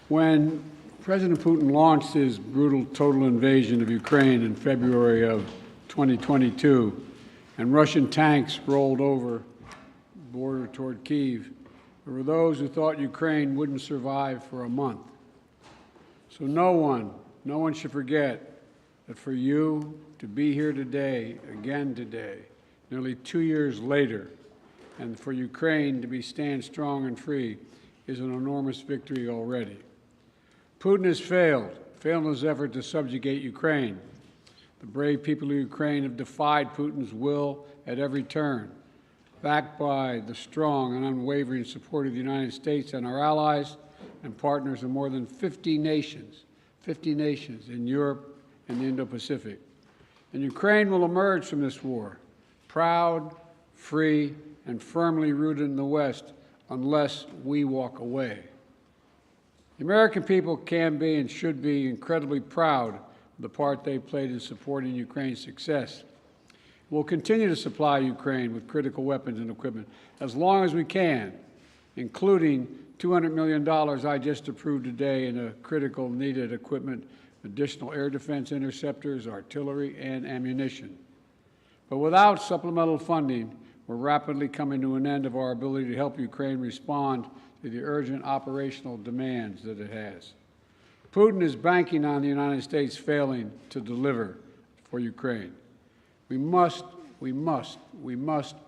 When President Putin launched his brutal total invasion of Ukraine in February of 2022, and Russian tanks rolled over the border toward Kyiv, there were those who thought Ukraine wouldn't survive for a month. So no one should forget that for you to be here today, again today, nearly 2 years later, and for Ukraine to stand strong and free is an enormous victory already. Putin has failed in his effort to subjugate Ukraine. The brave people of Ukraine have defied Putin's will at every turn, backed by the strong and unwavering support of the United States and our allies and partners in more than 50 nations in Europe and the Indo-Pacific. And Ukraine will emerge from this war proud, free, and firmly rooted in the West unless we walk away. The American people can be and should be incredibly proud of the part they played in supporting Ukraine's success. We'll continue to supply Ukraine with critical weapons and equipment as long as we can, including $200 million I just approved today in a critical needed equipment, additional air defense interceptors, artillery, and ammunition. But without supplemental funding, we're rapidly coming to an end of our ability to help Ukraine respond to the urgent operational demands that it has. Putin is banking on the United States failing to deliver for Ukraine. We must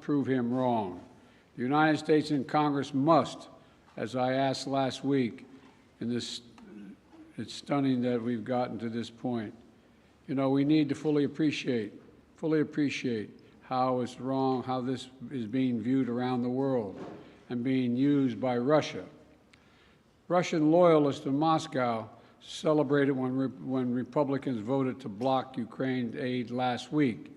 prove him wrong. The United States and Congress must, as I asked last week, it's stunning that we've gotten to this point. You know, we need to fully appreciate how it's wrong, how this is being viewed around the world and being used by Russia. Russian loyalists in Moscow celebrated when Republicans voted to block Ukraine aid last week.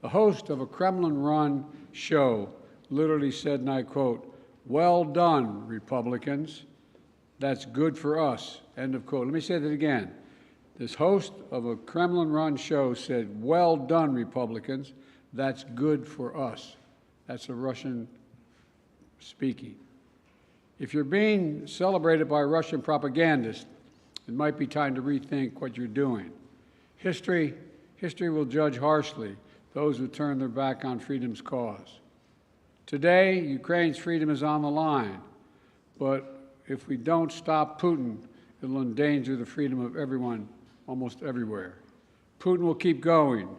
The host of a Kremlin-run show literally said, and I quote, "Well done, Republicans. That's good for us," end of quote. Let me say that again. This host of a Kremlin-run show said, "Well done, Republicans. That's good for us." That's a Russian speaking. If you're being celebrated by Russian propagandists, it might be time to rethink what you're doing. History will judge harshly those who turn their back on freedom's cause. Today, Ukraine's freedom is on the line, but if we don't stop Putin, it'll endanger the freedom of everyone almost everywhere. Putin will keep going,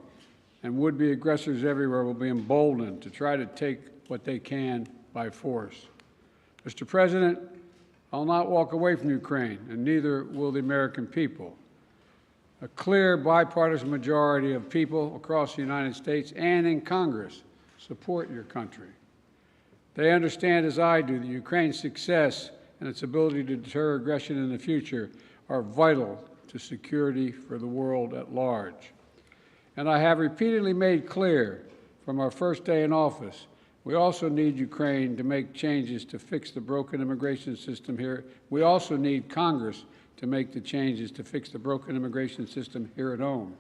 and would-be aggressors everywhere will be emboldened to try to take what they can by force. Mr. President, I'll not walk away from Ukraine, and neither will the American people. A clear bipartisan majority of people across the United States and in Congress support your country. They understand, as I do, that Ukraine's success and its ability to deter aggression in the future are vital to security for the world at large. And I have repeatedly made clear from our first day in office, we also need Ukraine to make changes to fix the broken immigration system here. We also need Congress to make the changes to fix the broken immigration system here at home.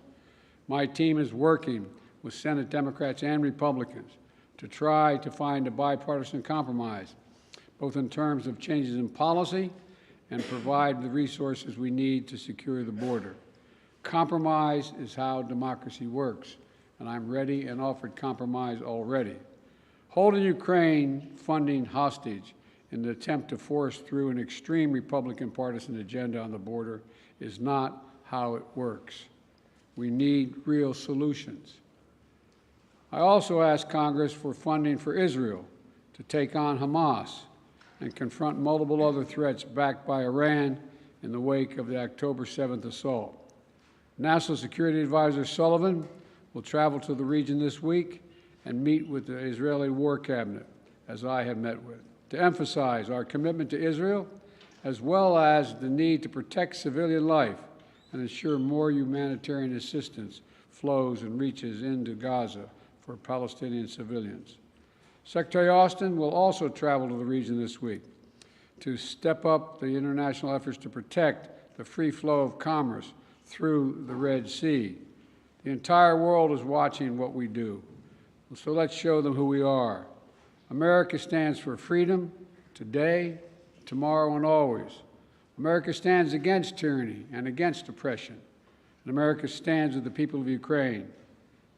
My team is working with Senate Democrats and Republicans to try to find a bipartisan compromise, both in terms of changes in policy and provide the resources we need to secure the border. Compromise is how democracy works, and I'm ready and offered compromise already. Holding Ukraine funding hostage in an attempt to force through an extreme Republican partisan agenda on the border is not how it works. We need real solutions. I also asked Congress for funding for Israel to take on Hamas and confront multiple other threats backed by Iran in the wake of the October 7th assault. National Security Advisor Sullivan will travel to the region this week and meet with the Israeli War Cabinet, as I have met with, to emphasize our commitment to Israel, as well as the need to protect civilian life and ensure more humanitarian assistance flows and reaches into Gaza for Palestinian civilians. Secretary Austin will also travel to the region this week to step up the international efforts to protect the free flow of commerce through the Red Sea. The entire world is watching what we do. So let's show them who we are. America stands for freedom today, tomorrow, and always. America stands against tyranny and against oppression. And America stands with the people of Ukraine.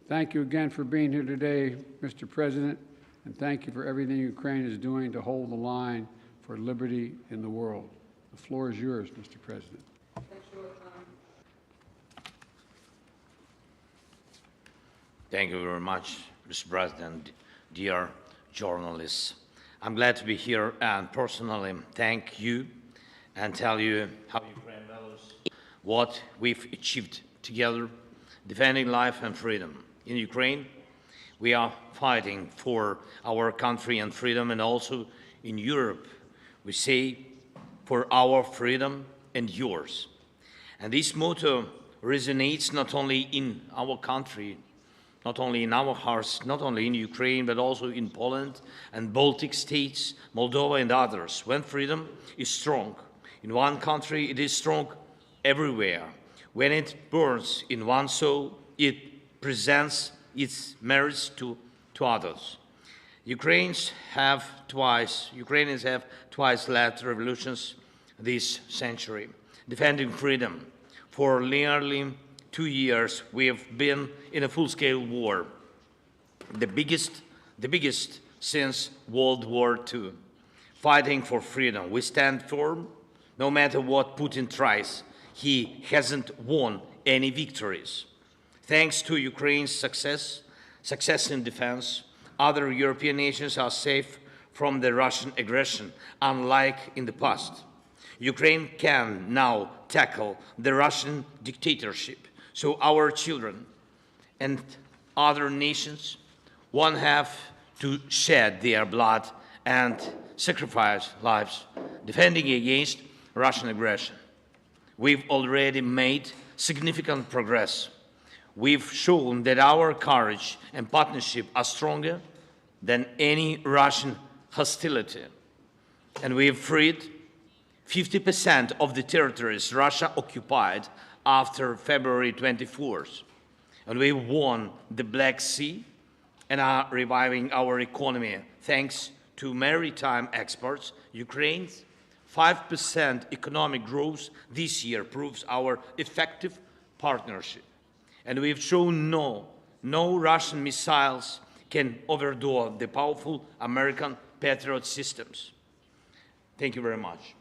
Thank you again for being here today, Mr. President, and thank you for everything Ukraine is doing to hold the line for liberty in the world. The floor is yours, Mr. President. Thank you very much, Mr. President, dear journalists. I'm glad to be here and personally thank you and tell you how Ukraine values what we've achieved together, defending life and freedom. In Ukraine, we are fighting for our country and freedom, and also in Europe, we say for our freedom and yours. And this motto resonates not only in our country, not only in our hearts, not only in Ukraine, but also in Poland and Baltic states, Moldova and others. When freedom is strong in one country, it is strong everywhere. When it burns in one soul, it presents its merits to others. Ukrainians have twice led revolutions this century, defending freedom. For nearly 2 years, we have been in a full-scale war, the biggest since World War II, fighting for freedom. We stand firm, no matter what Putin tries. He hasn't won any victories. Thanks to Ukraine's success in defense, other European nations are safe from the Russian aggression, unlike in the past. Ukraine can now tackle the Russian dictatorship, so our children and other nations won't have to shed their blood and sacrifice lives defending against Russian aggression. We've already made significant progress. We've shown that our courage and partnership are stronger than any Russian hostility. And we've freed 50% of the territories Russia occupied after February 24th. And we won the Black Sea and are reviving our economy. Thanks to maritime experts, Ukraine's 5% economic growth this year proves our effective partnership. And we've shown no Russian missiles can overthrow the powerful American Patriot systems. Thank you very much.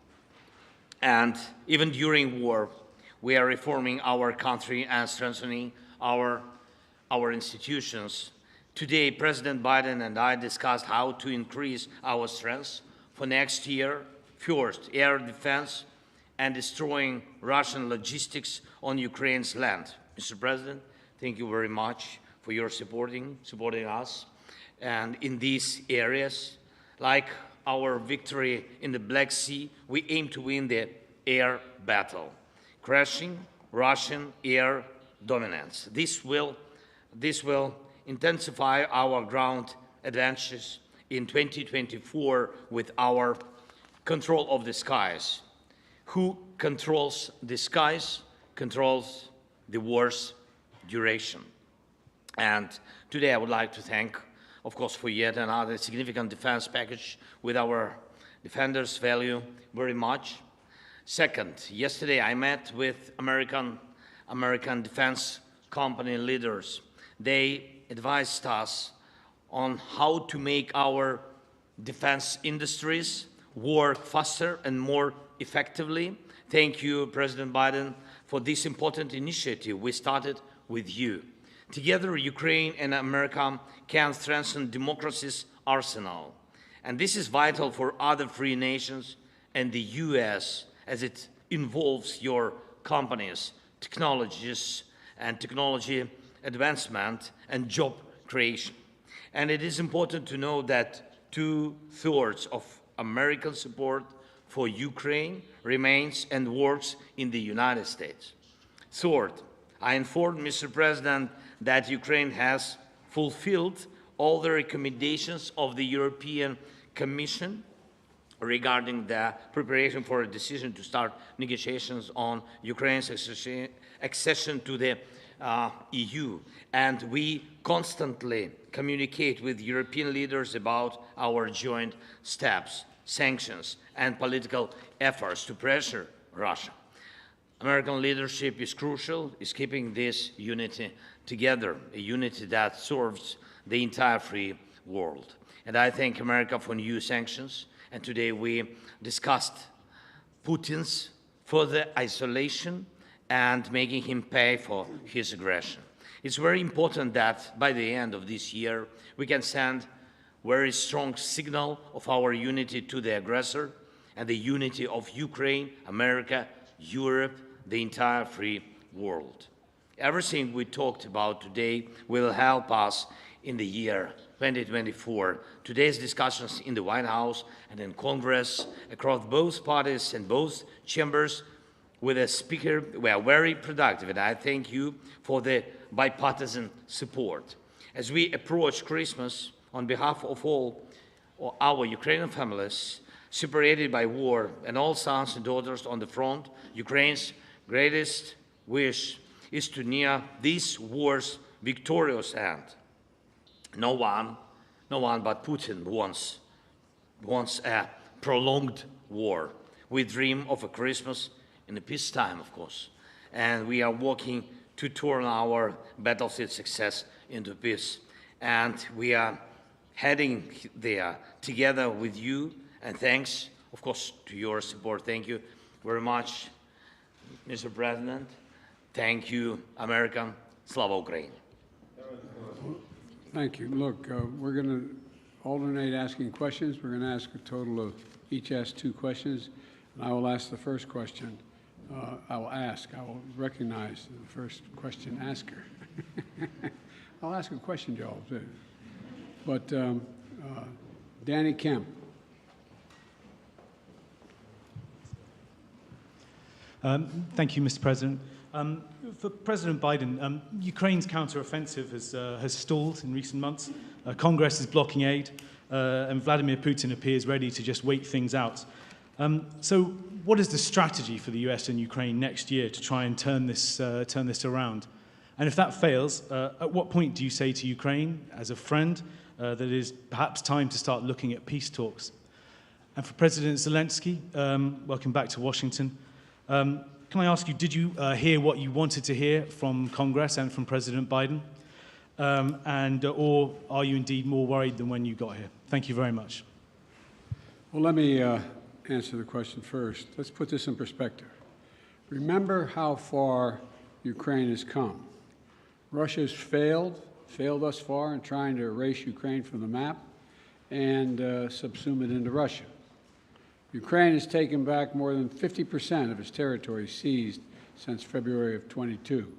And even during war, we are reforming our country and strengthening our institutions. Today, President Biden and I discussed how to increase our strength for next year. First, air defense and destroying Russian logistics on Ukraine's land. Mr. President, thank you very much for your supporting us. And in these areas, like our victory in the Black Sea, we aim to win the air battle, crushing Russian air dominance. This will intensify our ground advantages in 2024 with our control of the skies. Who controls the skies controls the war's duration. And today I would like to thank, of course, for yet another significant defense package with our defenders value very much. Second, yesterday I met with American defense company leaders. They advised us on how to make our defense industries work faster and more effectively. Thank you, President Biden, for this important initiative we started with you. Together, Ukraine and America can strengthen democracy's arsenal. And this is vital for other free nations and the US, as it involves your companies, technologies, and technology advancement and job creation. And it is important to know that 2/3 of American support for Ukraine remains and works in the United States. Third, I informed Mr. President that Ukraine has fulfilled all the recommendations of the European Commission regarding the preparation for a decision to start negotiations on Ukraine's accession to the EU. And we constantly communicate with European leaders about our joint steps, sanctions, and political efforts to pressure Russia. American leadership is crucial, is keeping this unity together, a unity that serves the entire free world. And I thank America for new sanctions. And today we discussed Putin's further isolation and making him pay for his aggression. It's very important that by the end of this year, we can send a very strong signal of our unity to the aggressor and the unity of Ukraine, America, Europe, the entire free world. Everything we talked about today will help us in the year 2024. Today's discussions in the White House and in Congress, across both parties and both chambers, with a speaker, were very productive, and I thank you for the bipartisan support. As we approach Christmas, on behalf of all our Ukrainian families separated by war and all sons and daughters on the front, Ukraine's greatest wish is to near this war's victorious end. No one but Putin wants a prolonged war. We dream of a Christmas in the peacetime, of course, and we are working to turn our battlefield success into peace. And we are heading there together with you, and thanks, of course, to your support. Thank you very much, Mr. President. Thank you, America. Slava Ukraini. Thank you. Look, we're going to alternate asking questions. We're going to ask a total of, each ask 2 questions, and I will ask the first question. I will recognize the first question asker. I'll ask a question, Joel, too. But Danny Kemp. Thank you, Mr. President. For President Biden, Ukraine's counteroffensive has stalled in recent months. Congress is blocking aid, and Vladimir Putin appears ready to just wait things out. So what is the strategy for the US and Ukraine next year to try and turn this around? And if that fails, at what point do you say to Ukraine, as a friend, that it is perhaps time to start looking at peace talks? And for President Zelenskyy, welcome back to Washington. Can I ask you, did you hear what you wanted to hear from Congress and from President Biden? Or are you indeed more worried than when you got here? Thank you very much. Well, let me answer the question first. Let's put this in perspective. Remember how far Ukraine has come. Russia's failed thus far in trying to erase Ukraine from the map and subsume it into Russia. Ukraine has taken back more than 50% of its territory seized since February of 22.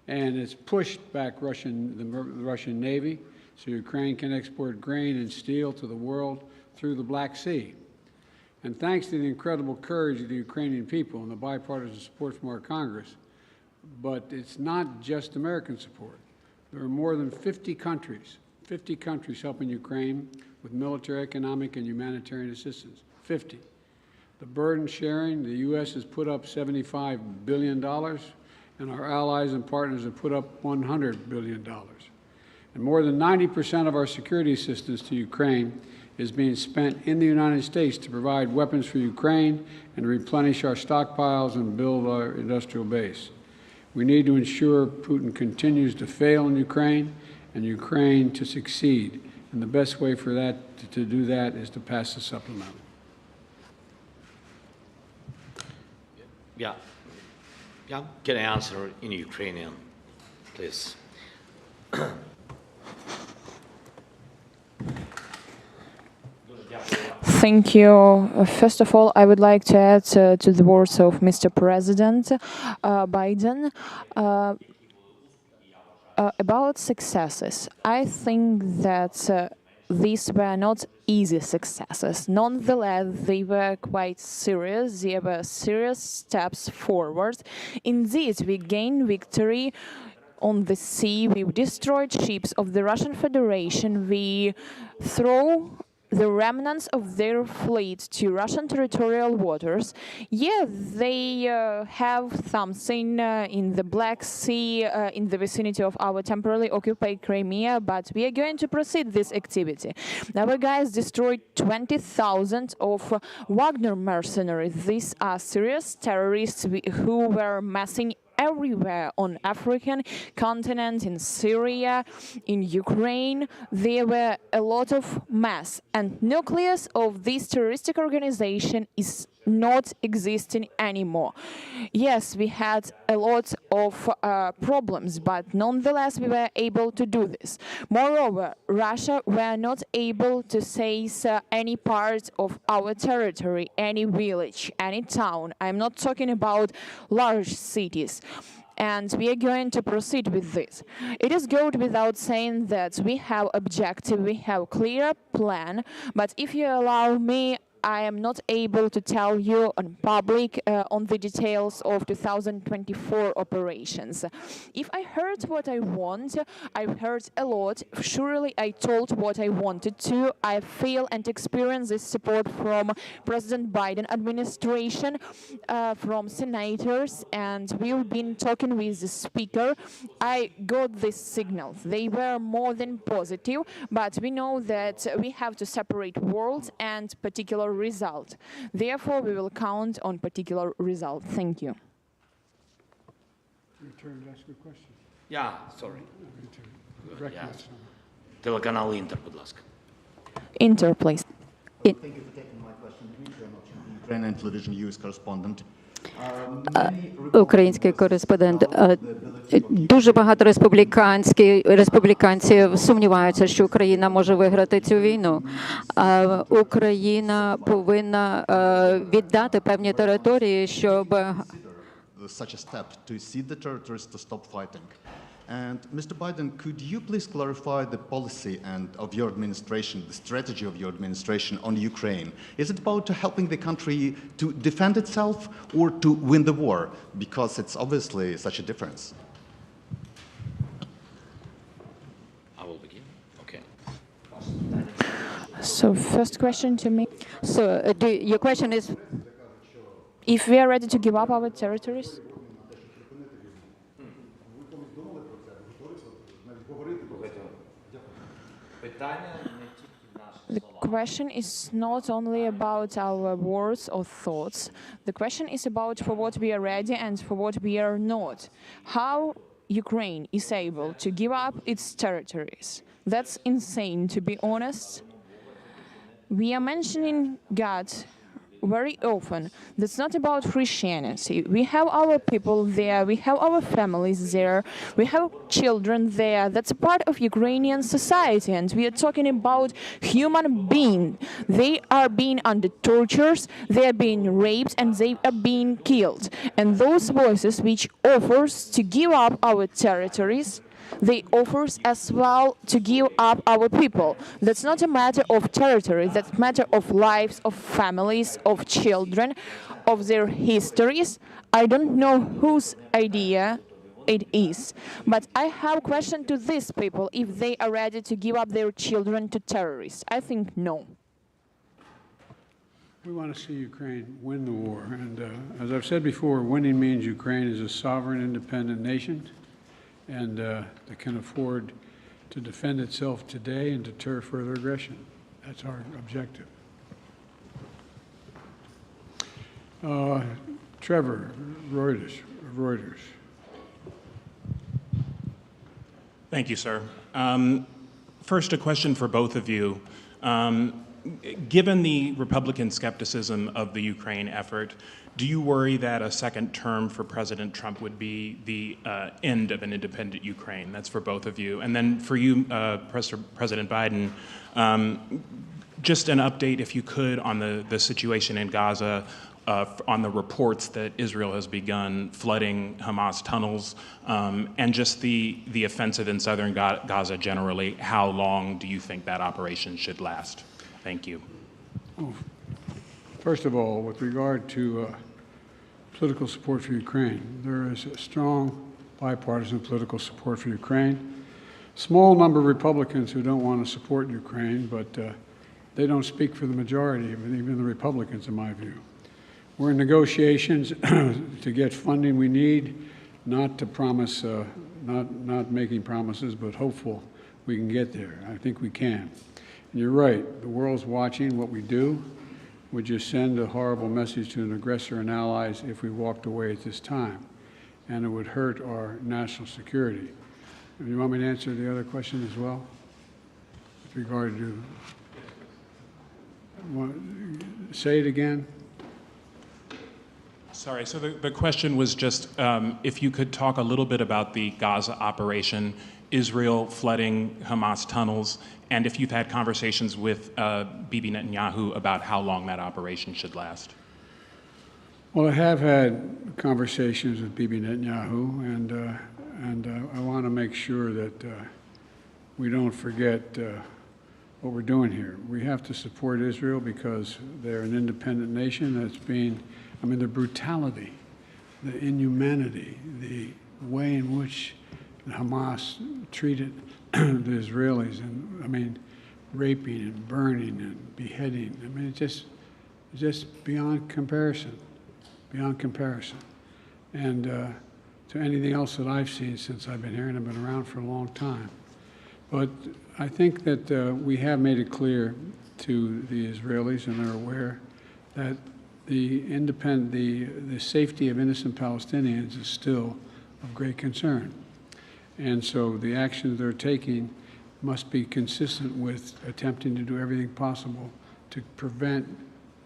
And it's pushed back the Russian Navy so Ukraine can export grain and steel to the world through the Black Sea. And thanks to the incredible courage of the Ukrainian people and the bipartisan support from our Congress, but it's not just American support. There are more than 50 countries helping Ukraine with military, economic, and humanitarian assistance. 50. The burden sharing, the U.S. has put up $75 billion, and our allies and partners have put up $100 billion. And more than 90% of our security assistance to Ukraine is being spent in the United States to provide weapons for Ukraine and replenish our stockpiles and build our industrial base. We need to ensure Putin continues to fail in Ukraine and Ukraine to succeed. And the best way for that to do that is to pass the supplemental. Yeah. Can I answer in Ukrainian, please? Thank you. First of all, I would like to add to the words of Mr. President Biden about successes. I think that these were not easy successes. Nonetheless, they were quite serious. They were serious steps forward. Indeed, we gained victory on the sea. We destroyed ships of the Russian Federation. We threw the remnants of their fleet to Russian territorial waters. Yeah, they have something in the Black Sea, in the vicinity of our temporarily occupied Crimea, but we are going to proceed this activity. Our guys destroyed 20,000 of Wagner mercenaries. These are serious terrorists who were massing everywhere on African continent, in Syria, in Ukraine. There were a lot of mass, and nucleus of this terroristic organization is not existing anymore. Yes, we had a lot of problems, but nonetheless we were able to do this. Moreover, Russia were not able to seize any part of our territory, any village, any town. I'm not talking about large cities. And we are going to proceed with this. It is good without saying that we have objective, we have clear plan, but if you allow me, I am not able to tell you on public on the details of 2024 operations. If I heard what I want, I've heard a lot. Surely I told what I wanted to. I feel and experience this support from President Biden administration, from senators, and we've been talking with the speaker. I got these signals. They were more than positive, but we know that we have to separate words and particular result. Therefore, we will count on particular result. Thank you. Your turn to ask a question. Yeah, sorry. Recognize. Телеканал Інтер, будь ласка. Inter, please. Thank you for taking my question. Dmitry Anochin, Ukrainian television news correspondent. Український кореспондент. Дуже багато республіканців сумніваються, що Україна може виграти цю війну. Україна повинна віддати певні території, щоб Such a step to cede the territories to stop fighting. And Mr. Biden, could you please clarify the policy of your administration, the strategy of your administration on Ukraine? Is it about helping the country to defend itself or to win the war? Because it's obviously such a difference. I will begin. Okay. So, first question to me. So, your question is, If we are ready to give up our territories? The question is not only about our words or thoughts. The question is about for what we are ready and for what we are not. How Ukraine is able to give up its territories. That's insane, to be honest. We are mentioning God very often. That's not about Christianity. We have our people there, we have our families there, we have children there. That's a part of Ukrainian society, and we are talking about human beings. They are being under tortures, they are being raped, and they are being killed. And those voices which offers to give up our territories, they offers as well to give up our people. That's not a matter of territory, that's a matter of lives, of families, of children, of their histories. I don't know whose idea it is, but I have a question to these people if they are ready to give up their children to terrorists. I think no. We want to see Ukraine win the war, and as I've said before, winning means Ukraine is a sovereign, independent nation, and that can afford to defend itself today and deter further aggression. That's our objective. Trevor, Reuters. Thank you, sir. First, a question for both of you. Given the Republican skepticism of the Ukraine effort, do you worry that a second term for President Trump would be the end of an independent Ukraine? That's for both of you. And then for you, President Biden, just an update, if you could, on the situation in Gaza, on the reports that Israel has begun flooding Hamas tunnels, and just the offensive in southern Gaza generally. How long do you think that operation should last? Thank you. First of all, with regard to political support for Ukraine, there is a strong bipartisan political support for Ukraine. Small number of Republicans who don't want to support Ukraine, but they don't speak for the majority, even the Republicans, in my view. We're in negotiations to get funding we need, not to promise, not making promises, but hopeful we can get there. I think we can. And you're right, the world's watching what we do. Would you send a horrible message to an aggressor and allies if we walked away at this time? And it would hurt our national security. You want me to answer the other question as well? With regard to, say it again? Sorry, so the question was just if you could talk a little bit about the Gaza operation, Israel flooding Hamas tunnels, and if you've had conversations with Bibi Netanyahu about how long that operation should last. Well, I have had conversations with Bibi Netanyahu, and I want to make sure that we don't forget what we're doing here. We have to support Israel because they're an independent nation that's being, I mean, the brutality, the inhumanity, the way in which Hamas treated the Israelis, and I mean, raping and burning and beheading. I mean, it's just beyond comparison, beyond comparison. And to anything else that I've seen since I've been here, and I've been around for a long time. But I think that we have made it clear to the Israelis, and they're aware, that the safety of innocent Palestinians is still of great concern. And so the actions they're taking must be consistent with attempting to do everything possible to prevent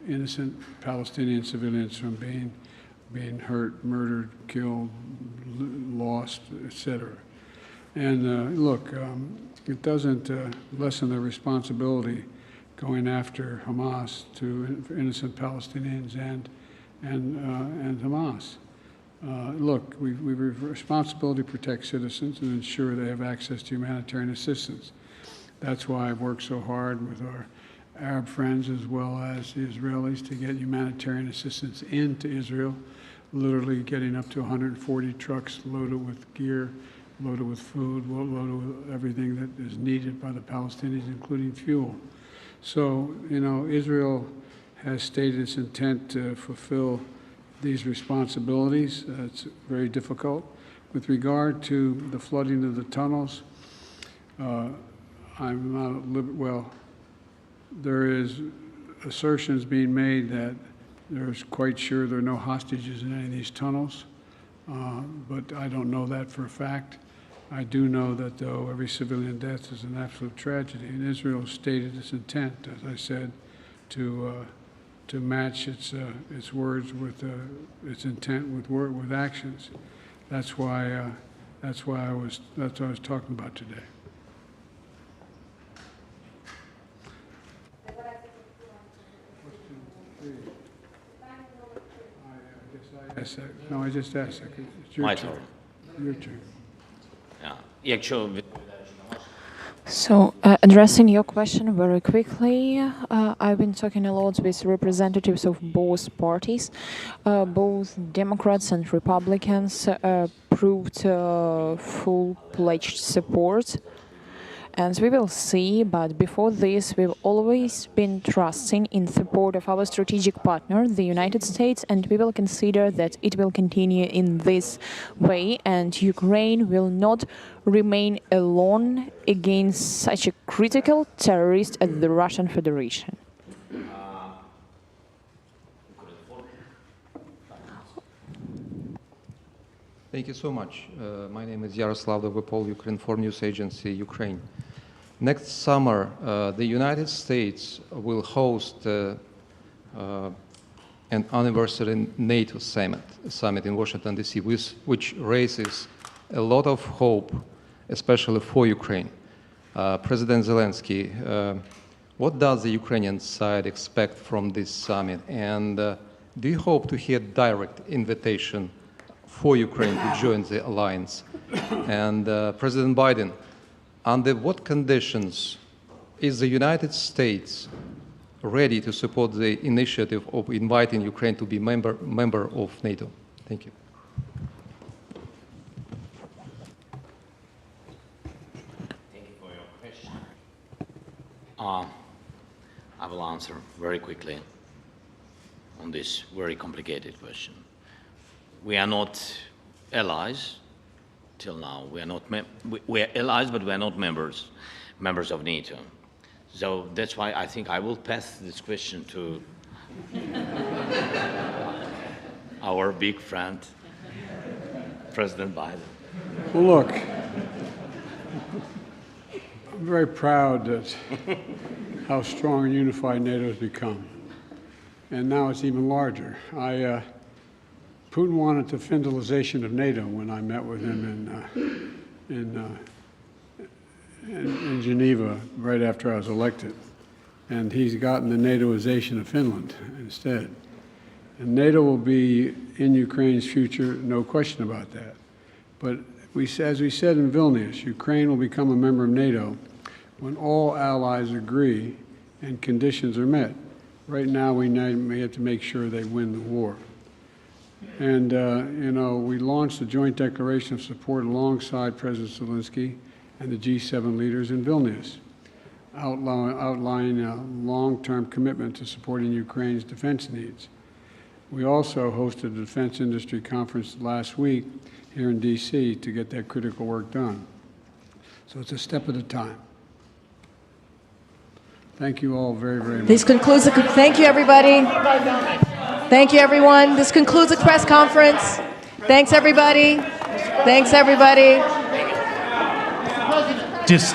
innocent Palestinian civilians from being hurt, murdered, killed, lost, etc. And look, it doesn't lessen their responsibility going after Hamas for innocent Palestinians and Hamas. Look, we have a responsibility to protect citizens and ensure they have access to humanitarian assistance. That's why I've worked so hard with our Arab friends as well as the Israelis to get humanitarian assistance into Israel, literally getting up to 140 trucks loaded with gear, loaded with food, loaded with everything that is needed by the Palestinians, including fuel. So, you know, Israel has stated its intent to fulfill these responsibilities. It's very difficult. With regard to the flooding of the tunnels, there is assertions being made that there's quite sure there are no hostages in any of these tunnels, but I don't know that for a fact. I do know that, though, every civilian death is an absolute tragedy, and Israel stated its intent, as I said, to match its words with its intent with actions. That's why I was talking about today. I just asked that. It's your My turn. turn. Your turn. Якщо So, addressing your question very quickly, I've been talking a lot with representatives of both parties. Both Democrats and Republicans proved full-pledged support. And we will see, but before this, we've always been trusting in support of our strategic partner, the United States, and we will consider that it will continue in this way, and Ukraine will not remain alone against such a critical terrorist as the Russian Federation. Thank you so much. My name is Yaroslav Dovopol, Ukrinform News Agency, Ukraine. Next summer, the United States will host an anniversary NATO summit in Washington, D.C., which raises a lot of hope, especially for Ukraine. President Zelenskyy, what does the Ukrainian side expect from this summit? And do you hope to hear direct invitation for Ukraine to join the alliance? And President Biden, under what conditions is the United States ready to support the initiative of inviting Ukraine to be member of NATO? Thank you. Thank you for your question. I will answer very quickly on this very complicated question. We are not allies till now. We are allies, but we are not members of NATO. So that's why I think I will pass this question to our big friend, President Biden. Well, look, I'm very proud that how strong and unified NATO has become. And now it's even larger. Putin wanted the federalization of NATO when I met with him in Geneva right after I was elected. And he's gotten the NATOization of Finland instead. And NATO will be in Ukraine's future, no question about that. But as we said in Vilnius, Ukraine will become a member of NATO when all allies agree and conditions are met. Right now, we have to make sure they win the war. And, you know, we launched a joint declaration of support alongside President Zelenskyy and the G7 leaders in Vilnius, outlining a long-term commitment to supporting Ukraine's defense needs. We also hosted a defense industry conference last week here in D.C. to get that critical work done. So it's a step at a time. Thank you all very, very much. This concludes thank you, everybody. Thank you, everyone. This concludes the press conference. Thanks, everybody. Thanks, everybody. Just